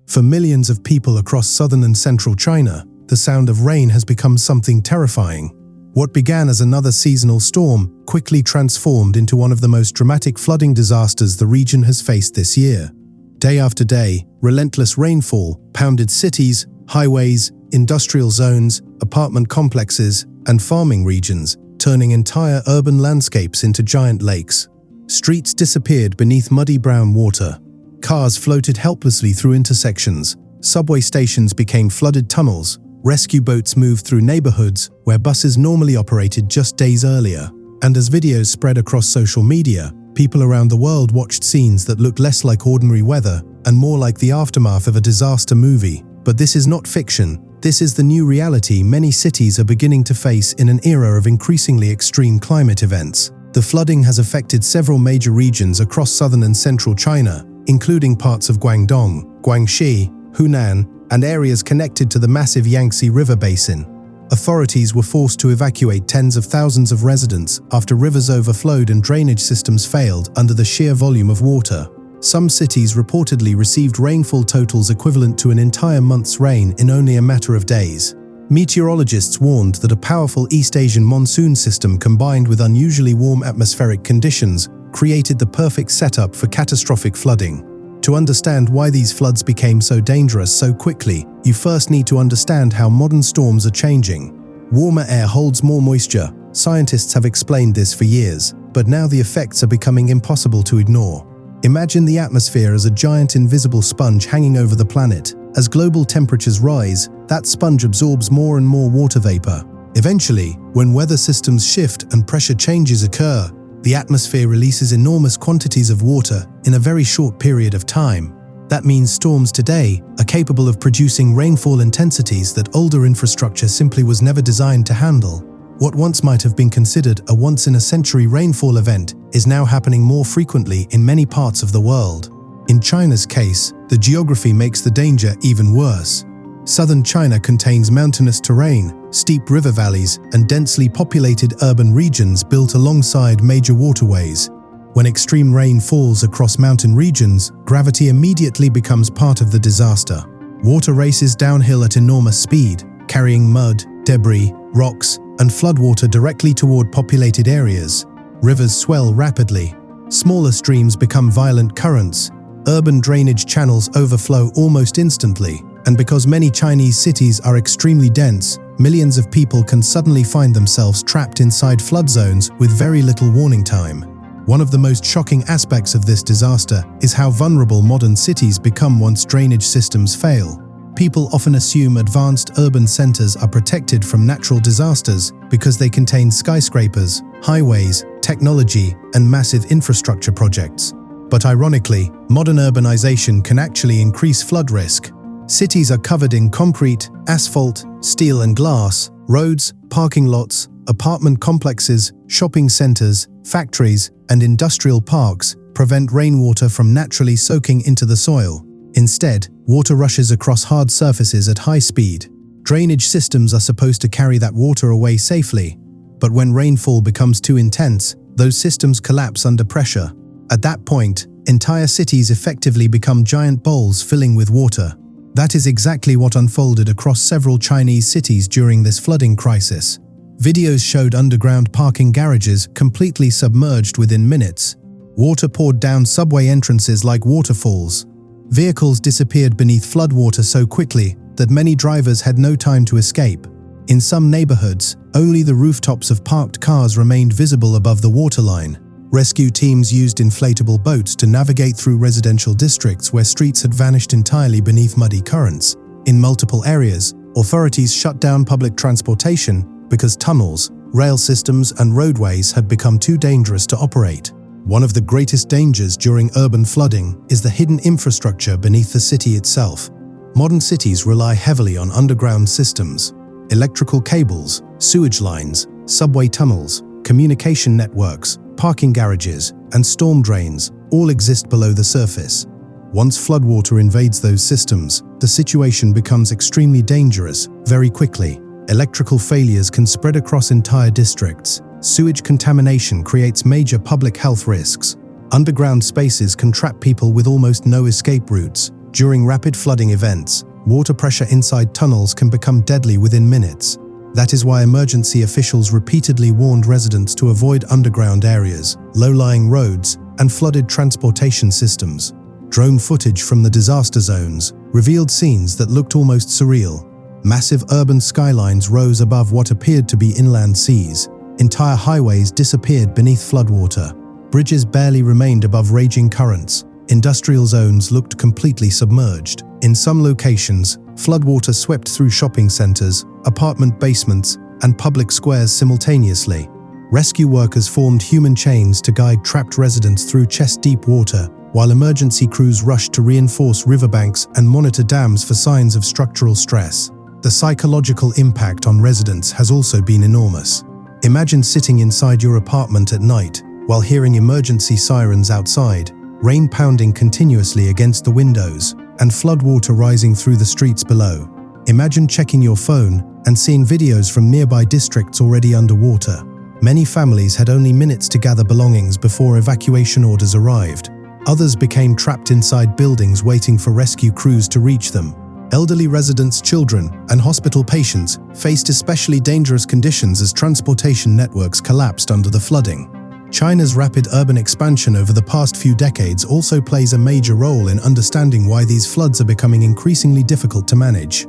For millions of people across southern and central China, the sound of rain has become something terrifying. What began as another seasonal storm quickly transformed into one of the most dramatic flooding disasters the region has faced this year. Day after day, relentless rainfall pounded cities, highways, industrial zones, apartment complexes, and farming regions, turning entire urban landscapes into giant lakes. Streets disappeared beneath muddy brown water. Cars floated helplessly through intersections. Subway stations became flooded tunnels. Rescue boats moved through neighborhoods where buses normally operated just days earlier. And as videos spread across social media, people around the world watched scenes that looked less like ordinary weather and more like the aftermath of a disaster movie. But this is not fiction. This is the new reality many cities are beginning to face in an era of increasingly extreme climate events. The flooding has affected several major regions across southern and central China, including parts of Guangdong, Guangxi, Hunan, and areas connected to the massive Yangtze River basin. Authorities were forced to evacuate tens of thousands of residents after rivers overflowed and drainage systems failed under the sheer volume of water. Some cities reportedly received rainfall totals equivalent to an entire month's rain in only a matter of days. Meteorologists warned that a powerful East Asian monsoon system combined with unusually warm atmospheric conditions created the perfect setup for catastrophic flooding. To understand why these floods became so dangerous so quickly, you first need to understand how modern storms are changing. Warmer air holds more moisture. Scientists have explained this for years, but now the effects are becoming impossible to ignore. Imagine the atmosphere as a giant invisible sponge hanging over the planet. As global temperatures rise, that sponge absorbs more and more water vapor. Eventually, when weather systems shift and pressure changes occur, the atmosphere releases enormous quantities of water in a very short period of time. That means storms today are capable of producing rainfall intensities that older infrastructure simply was never designed to handle. What once might have been considered a once-in-a-century rainfall event is now happening more frequently in many parts of the world. In China's case, the geography makes the danger even worse. Southern China contains mountainous terrain, steep river valleys, and densely populated urban regions built alongside major waterways. When extreme rain falls across mountain regions, gravity immediately becomes part of the disaster. Water races downhill at enormous speed, carrying mud, debris, rocks, and floodwater directly toward populated areas. Rivers swell rapidly. Smaller streams become violent currents. Urban drainage channels overflow almost instantly. And because many Chinese cities are extremely dense, millions of people can suddenly find themselves trapped inside flood zones with very little warning time. One of the most shocking aspects of this disaster is how vulnerable modern cities become once drainage systems fail. People often assume advanced urban centers are protected from natural disasters because they contain skyscrapers, highways, technology, and massive infrastructure projects. But ironically, modern urbanization can actually increase flood risk. Cities are covered in concrete, asphalt, steel and glass. Roads, parking lots, apartment complexes, shopping centers, factories, and industrial parks prevent rainwater from naturally soaking into the soil. Instead, water rushes across hard surfaces at high speed. Drainage systems are supposed to carry that water away safely. But when rainfall becomes too intense, those systems collapse under pressure. At that point, entire cities effectively become giant bowls filling with water. That is exactly what unfolded across several Chinese cities during this flooding crisis. Videos showed underground parking garages completely submerged within minutes. Water poured down subway entrances like waterfalls. Vehicles disappeared beneath floodwater so quickly that many drivers had no time to escape. In some neighborhoods, only the rooftops of parked cars remained visible above the waterline. Rescue teams used inflatable boats to navigate through residential districts where streets had vanished entirely beneath muddy currents. In multiple areas, authorities shut down public transportation because tunnels, rail systems, and roadways had become too dangerous to operate. One of the greatest dangers during urban flooding is the hidden infrastructure beneath the city itself. Modern cities rely heavily on underground systems. Electrical cables, sewage lines, subway tunnels, communication networks, parking garages, and storm drains all exist below the surface. Once floodwater invades those systems, the situation becomes extremely dangerous very quickly. Electrical failures can spread across entire districts. Sewage contamination creates major public health risks. Underground spaces can trap people with almost no escape routes. During rapid flooding events, water pressure inside tunnels can become deadly within minutes. That is why emergency officials repeatedly warned residents to avoid underground areas, low-lying roads, and flooded transportation systems. Drone footage from the disaster zones revealed scenes that looked almost surreal. Massive urban skylines rose above what appeared to be inland seas. Entire highways disappeared beneath floodwater. Bridges barely remained above raging currents. Industrial zones looked completely submerged. In some locations, floodwater swept through shopping centers, apartment basements, and public squares simultaneously. Rescue workers formed human chains to guide trapped residents through chest-deep water, while emergency crews rushed to reinforce riverbanks and monitor dams for signs of structural stress. The psychological impact on residents has also been enormous. Imagine sitting inside your apartment at night while hearing emergency sirens outside, rain pounding continuously against the windows, and floodwater rising through the streets below. Imagine checking your phone and seeing videos from nearby districts already underwater. Many families had only minutes to gather belongings before evacuation orders arrived. Others became trapped inside buildings waiting for rescue crews to reach them. Elderly residents, children, and hospital patients faced especially dangerous conditions as transportation networks collapsed under the flooding. China's rapid urban expansion over the past few decades also plays a major role in understanding why these floods are becoming increasingly difficult to manage.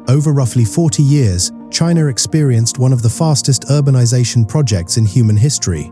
Over roughly 40 years, China experienced one of the fastest urbanization projects in human history.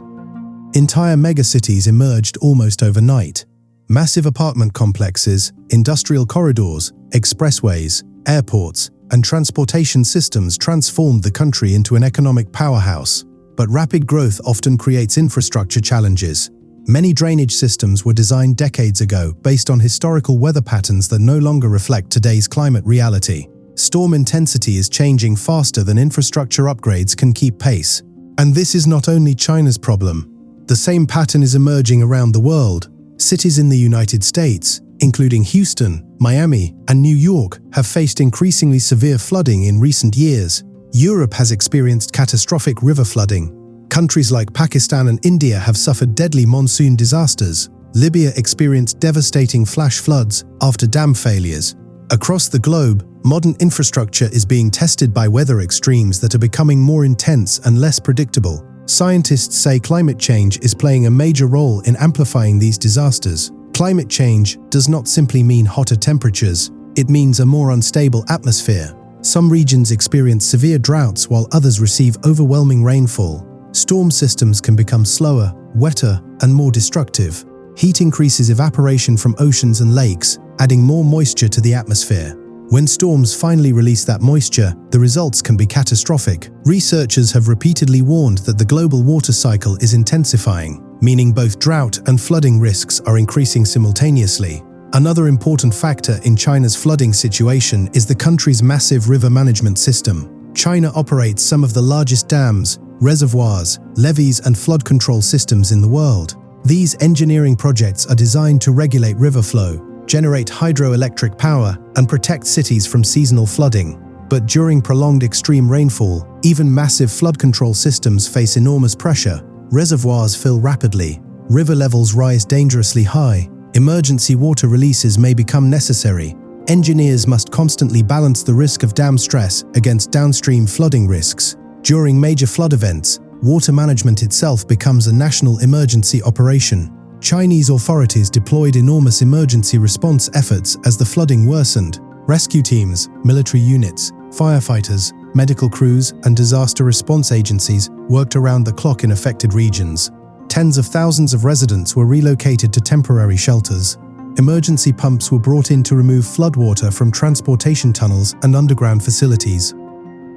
Entire megacities emerged almost overnight. Massive apartment complexes, industrial corridors, expressways, airports, and transportation systems transformed the country into an economic powerhouse. But rapid growth often creates infrastructure challenges. Many drainage systems were designed decades ago based on historical weather patterns that no longer reflect today's climate reality. Storm intensity is changing faster than infrastructure upgrades can keep pace. And this is not only China's problem. The same pattern is emerging around the world. Cities in the United States, including Houston, Miami, and New York, have faced increasingly severe flooding in recent years. Europe has experienced catastrophic river flooding. Countries like Pakistan and India have suffered deadly monsoon disasters. Libya experienced devastating flash floods after dam failures. Across the globe, modern infrastructure is being tested by weather extremes that are becoming more intense and less predictable. Scientists say climate change is playing a major role in amplifying these disasters. Climate change does not simply mean hotter temperatures, it means a more unstable atmosphere. Some regions experience severe droughts while others receive overwhelming rainfall. Storm systems can become slower, wetter, and more destructive. Heat increases evaporation from oceans and lakes, adding more moisture to the atmosphere. When storms finally release that moisture, the results can be catastrophic. Researchers have repeatedly warned that the global water cycle is intensifying, meaning both drought and flooding risks are increasing simultaneously. Another important factor in China's flooding situation is the country's massive river management system. China operates some of the largest dams, reservoirs, levees, and flood control systems in the world. These engineering projects are designed to regulate river flow, generate hydroelectric power, and protect cities from seasonal flooding. But during prolonged extreme rainfall, even massive flood control systems face enormous pressure. Reservoirs fill rapidly, river levels rise dangerously high, emergency water releases may become necessary. Engineers must constantly balance the risk of dam stress against downstream flooding risks. During major flood events, water management itself becomes a national emergency operation. Chinese authorities deployed enormous emergency response efforts as the flooding worsened. Rescue teams, military units, firefighters, medical crews, and disaster response agencies worked around the clock in affected regions. Tens of thousands of residents were relocated to temporary shelters. Emergency pumps were brought in to remove floodwater from transportation tunnels and underground facilities.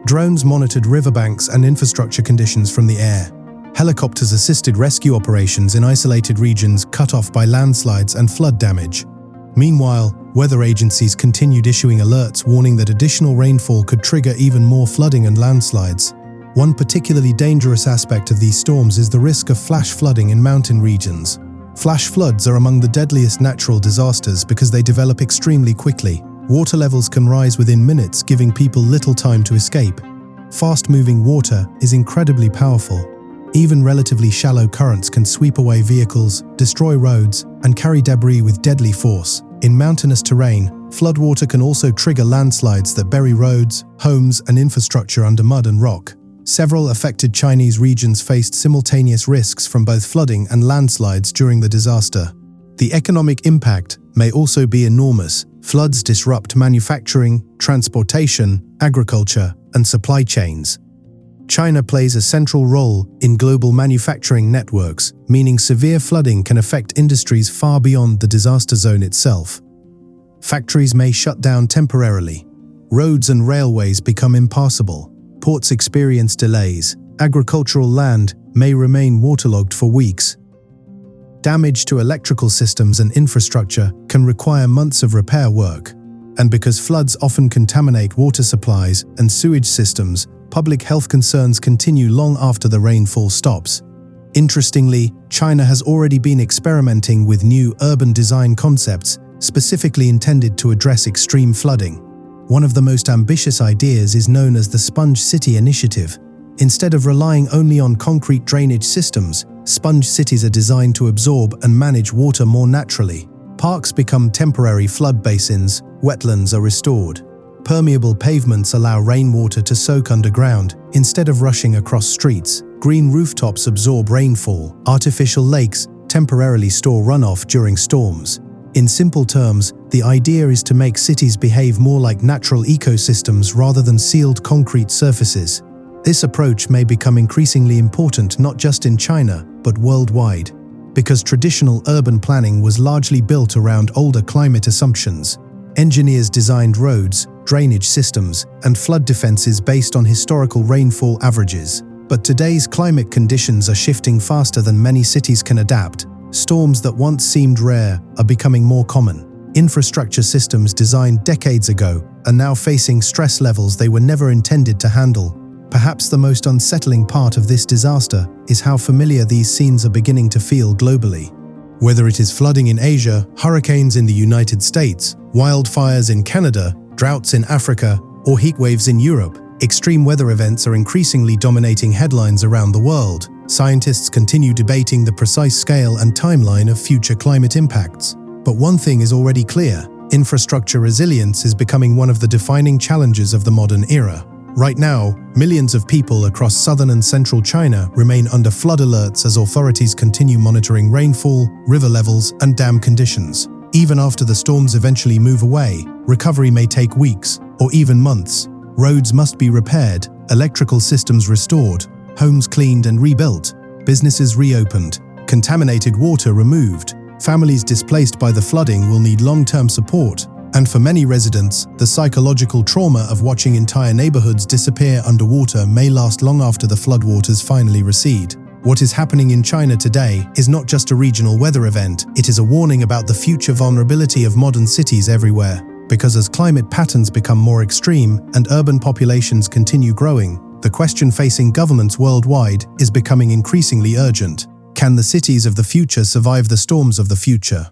Drones monitored riverbanks and infrastructure conditions from the air. Helicopters assisted rescue operations in isolated regions cut off by landslides and flood damage. Meanwhile, weather agencies continued issuing alerts warning that additional rainfall could trigger even more flooding and landslides. One particularly dangerous aspect of these storms is the risk of flash flooding in mountain regions. Flash floods are among the deadliest natural disasters because they develop extremely quickly. Water levels can rise within minutes, giving people little time to escape. Fast-moving water is incredibly powerful. Even relatively shallow currents can sweep away vehicles, destroy roads, and carry debris with deadly force. In mountainous terrain, floodwater can also trigger landslides that bury roads, homes, and infrastructure under mud and rock. Several affected Chinese regions faced simultaneous risks from both flooding and landslides during the disaster. The economic impact may also be enormous. Floods disrupt manufacturing, transportation, agriculture, and supply chains. China plays a central role in global manufacturing networks, meaning severe flooding can affect industries far beyond the disaster zone itself. Factories may shut down temporarily. Roads and railways become impassable. Ports experience delays. Agricultural land may remain waterlogged for weeks. Damage to electrical systems and infrastructure can require months of repair work. And because floods often contaminate water supplies and sewage systems, public health concerns continue long after the rainfall stops. Interestingly, China has already been experimenting with new urban design concepts specifically intended to address extreme flooding. One of the most ambitious ideas is known as the Sponge City Initiative. Instead of relying only on concrete drainage systems, sponge cities are designed to absorb and manage water more naturally. Parks become temporary flood basins, wetlands are restored. Permeable pavements allow rainwater to soak underground instead of rushing across streets. Green rooftops absorb rainfall. Artificial lakes temporarily store runoff during storms. In simple terms, the idea is to make cities behave more like natural ecosystems rather than sealed concrete surfaces. This approach may become increasingly important not just in China, but worldwide, because traditional urban planning was largely built around older climate assumptions. Engineers designed roads, drainage systems, and flood defenses based on historical rainfall averages. But today's climate conditions are shifting faster than many cities can adapt. Storms that once seemed rare are becoming more common. Infrastructure systems designed decades ago are now facing stress levels they were never intended to handle. Perhaps the most unsettling part of this disaster is how familiar these scenes are beginning to feel globally. Whether it is flooding in Asia, hurricanes in the United States, wildfires in Canada, droughts in Africa, or heatwaves in Europe, extreme weather events are increasingly dominating headlines around the world. Scientists continue debating the precise scale and timeline of future climate impacts. But one thing is already clear: infrastructure resilience is becoming one of the defining challenges of the modern era. Right now, millions of people across southern and central China remain under flood alerts as authorities continue monitoring rainfall, river levels, and dam conditions. Even after the storms eventually move away, recovery may take weeks or even months. Roads must be repaired, electrical systems restored, homes cleaned and rebuilt, businesses reopened, contaminated water removed. Families displaced by the flooding will need long-term support. And for many residents, the psychological trauma of watching entire neighborhoods disappear underwater may last long after the floodwaters finally recede. What is happening in China today is not just a regional weather event, it is a warning about the future vulnerability of modern cities everywhere. Because as climate patterns become more extreme and urban populations continue growing, the question facing governments worldwide is becoming increasingly urgent. Can the cities of the future survive the storms of the future?